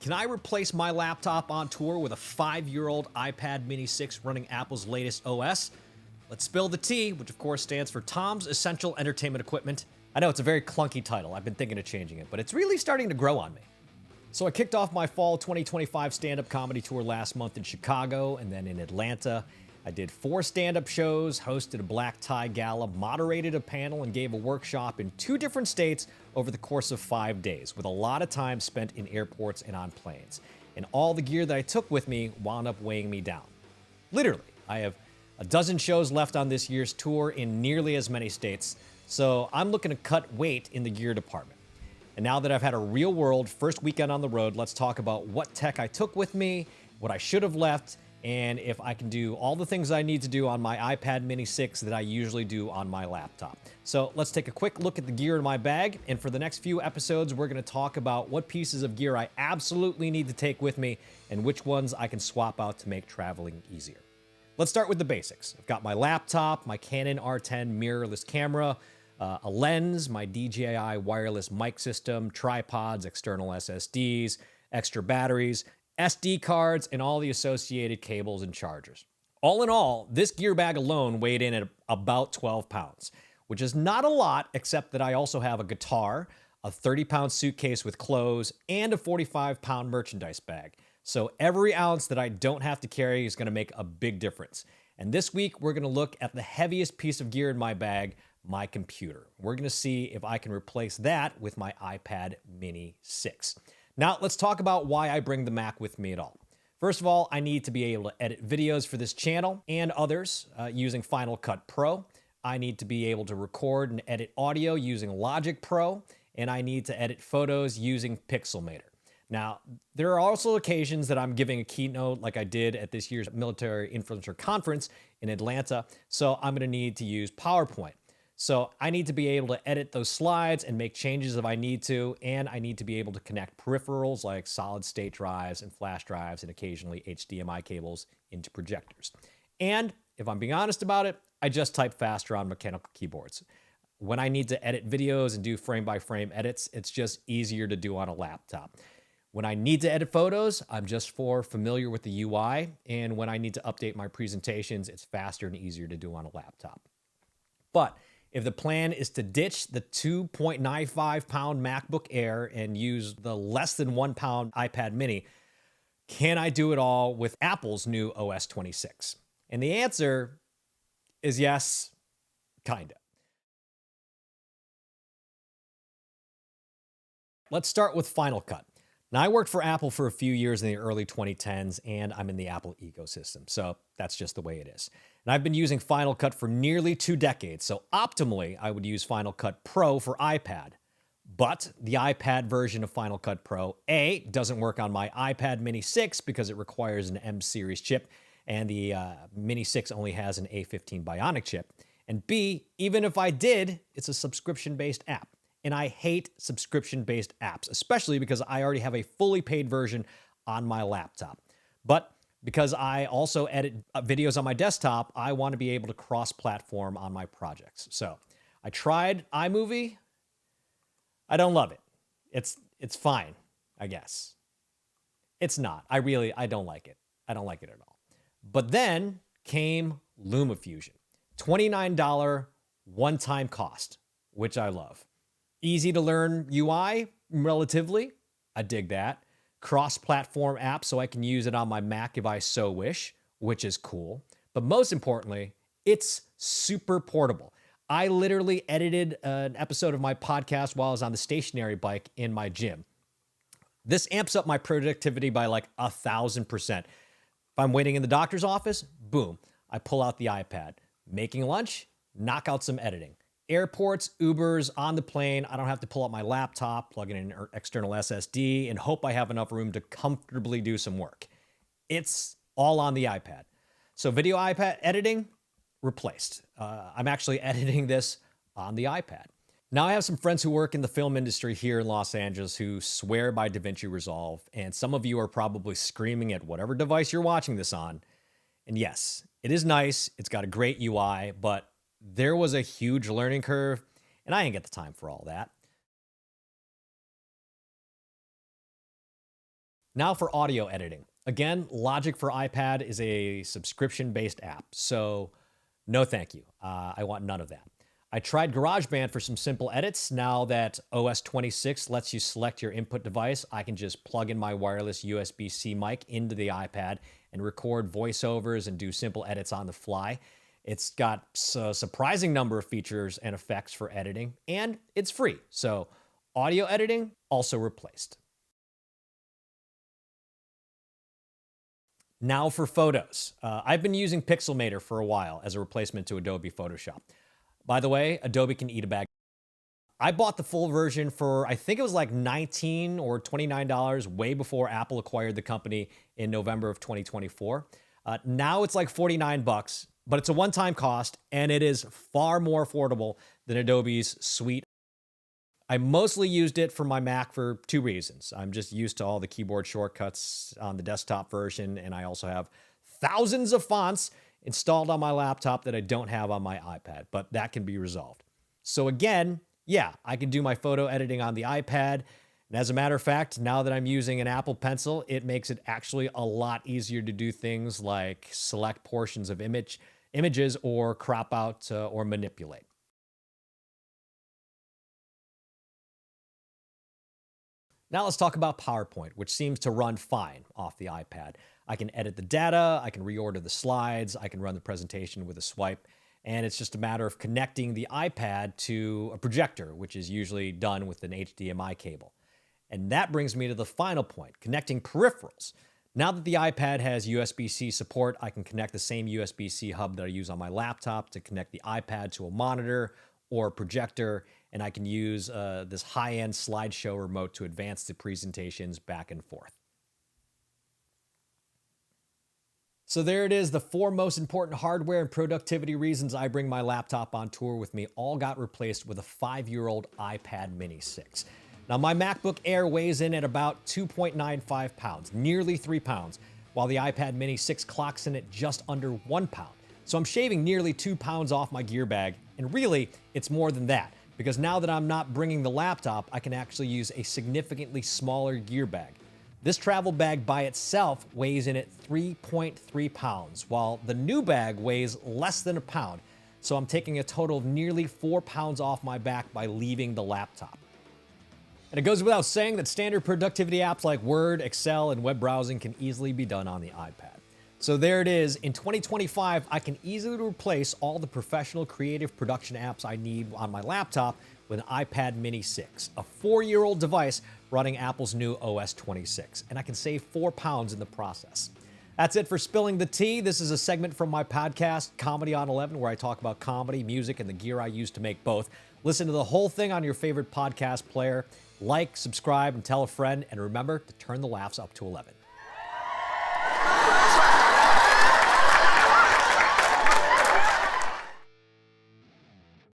Can I replace my laptop on tour with a 5-year-old iPad mini 6 running Apple's latest OS? Let's spill the tea, which of course stands for Thom's Essential Entertainment Equipment. I know it's a very clunky title. I've been thinking of changing it, but it's really starting to grow on me. So I kicked off my fall 2025 stand-up comedy tour last month in Chicago and then in Atlanta. I did 4 stand-up shows, hosted a black tie gala, moderated a panel, and gave a workshop in 2 different states over the course of 5 days, with a lot of time spent in airports and on planes. And all the gear that I took with me wound up weighing me down. Literally, I have a dozen shows left on this year's tour in nearly as many states, so I'm looking to cut weight in the gear department. And now that I've had a real-world first weekend on the road, let's talk about what tech I took with me, what I should have left, and if I can do all the things I need to do on my iPad mini 6 that I usually do on my laptop. So let's take a quick look at the gear in my bag, and for the next few episodes, we're going to talk about what pieces of gear I absolutely need to take with me and which ones I can swap out to make traveling easier. Let's start with the basics. I've got my laptop, my Canon R10 mirrorless camera, a lens, my DJI wireless mic system, tripods, external SSDs, extra batteries, SD cards, and all the associated cables and chargers. All in all, this gear bag alone weighed in at about 12 pounds, which is not a lot, except that I also have a guitar, a 30-pound suitcase with clothes, and a 45-pound merchandise bag. So every ounce that I don't have to carry is going to make a big difference. And this week, we're going to look at the heaviest piece of gear in my bag, my computer. We're going to see if I can replace that with my iPad mini 6. Now, let's talk about why I bring the Mac with me at all. First of all, I need to be able to edit videos for this channel and others using Final Cut Pro. I need to be able to record and edit audio using Logic Pro, and I need to edit photos using Pixelmator. Now, there are also occasions that I'm giving a keynote like I did at this year's Military Influencer Conference in Atlanta, so I'm going to need to use PowerPoint. So I need to be able to edit those slides and make changes if I need to, and I need to be able to connect peripherals like solid-state drives and flash drives and occasionally HDMI cables into projectors. And if I'm being honest about it, I just type faster on mechanical keyboards. When I need to edit videos and do frame-by-frame edits, it's just easier to do on a laptop. When I need to edit photos, I'm just familiar with the UI, and when I need to update my presentations, it's faster and easier to do on a laptop. But if the plan is to ditch the 2.95-pound MacBook Air and use the less than 1-pound iPad mini, can I do it all with Apple's new OS26? And the answer is yes, kinda. Let's start with Final Cut. Now, I worked for Apple for a few years in the early 2010s, and I'm in the Apple ecosystem, so that's just the way it is. And I've been using Final Cut for nearly 2 decades, so optimally, I would use Final Cut Pro for iPad. But the iPad version of Final Cut Pro, A, doesn't work on my iPad mini 6 because it requires an M-series chip, and the mini 6 only has an A15 Bionic chip. And B, even if I did, it's a subscription-based app. And I hate subscription-based apps, especially because I already have a fully paid version on my laptop. But because I also edit videos on my desktop, I want to be able to cross-platform on my projects. So I tried iMovie. I don't love it. It's fine, I guess. It's not. I don't like it. I don't like it at all. But then came LumaFusion. $29 one-time cost, which I love. Easy to learn UI, relatively. I dig that. Cross-platform app, so I can use it on my Mac if I so wish, which is cool. But most importantly, it's super portable. I literally edited an episode of my podcast while I was on the stationary bike in my gym. This amps up my productivity by like 1,000%. If I'm waiting in the doctor's office, boom, I pull out the iPad. Making lunch, knock out some editing. Airports, Ubers, on the plane, I don't have to pull out my laptop, plug in an external SSD, and hope I have enough room to comfortably do some work. It's all on the iPad. So video iPad editing, replaced. I'm actually editing this on the iPad. Now, I have some friends who work in the film industry here in Los Angeles who swear by DaVinci Resolve, and some of you are probably screaming at whatever device you're watching this on. And yes, it is nice, it's got a great UI, but there was a huge learning curve, and I ain't got the time for all that. Now for audio editing. Again, Logic for iPad is a subscription-based app, so no thank you. I want none of that. I tried GarageBand for some simple edits. Now that OS26 lets you select your input device, I can just plug in my wireless USB-C mic into the iPad and record voiceovers and do simple edits on the fly. It's got a surprising number of features and effects for editing, and it's free. So audio editing also replaced. Now for photos. I've been using Pixelmator for a while as a replacement to Adobe Photoshop. By the way, Adobe can eat a bag. I bought the full version for, I think it was like $19 or $29 way before Apple acquired the company in November of 2024. Now it's like 49 bucks, but it's a one-time cost and it is far more affordable than Adobe's suite. I mostly used it for my Mac for two reasons. I'm just used to all the keyboard shortcuts on the desktop version, and I also have thousands of fonts installed on my laptop that I don't have on my iPad, but that can be resolved. So again, yeah, I can do my photo editing on the iPad. And as a matter of fact, now that I'm using an Apple Pencil, it makes it actually a lot easier to do things like select portions of images or crop out or manipulate. Now let's talk about PowerPoint, which seems to run fine off the iPad. I can edit the data, I can reorder the slides, I can run the presentation with a swipe, and it's just a matter of connecting the iPad to a projector, which is usually done with an HDMI cable. And that brings me to the final point, connecting peripherals. Now that the iPad has USB-C support, I can connect the same USB-C hub that I use on my laptop to connect the iPad to a monitor or a projector, and I can use this high-end slideshow remote to advance the presentations back and forth. So there it is, the 4 most important hardware and productivity reasons I bring my laptop on tour with me all got replaced with a 5-year-old iPad mini 6. Now my MacBook Air weighs in at about 2.95 pounds, nearly 3 pounds, while the iPad mini 6 clocks in at just under 1 pound. So I'm shaving nearly 2 pounds off my gear bag, and really, it's more than that, because now that I'm not bringing the laptop, I can actually use a significantly smaller gear bag. This travel bag by itself weighs in at 3.3 pounds, while the new bag weighs less than a pound. So I'm taking a total of nearly 4 pounds off my back by leaving the laptop. And it goes without saying that standard productivity apps like Word, Excel, and web browsing can easily be done on the iPad. So there it is. In 2025, I can easily replace all the professional creative production apps I need on my laptop with an iPad mini 6, a 4-year-old device running Apple's new OS26, and I can save 4 pounds in the process. That's it for Spilling the Tea. This is a segment from my podcast, Comedy on 11, where I talk about comedy, music, and the gear I use to make both. Listen to the whole thing on your favorite podcast player. Like, subscribe, and tell a friend, and remember to turn the laughs up to 11.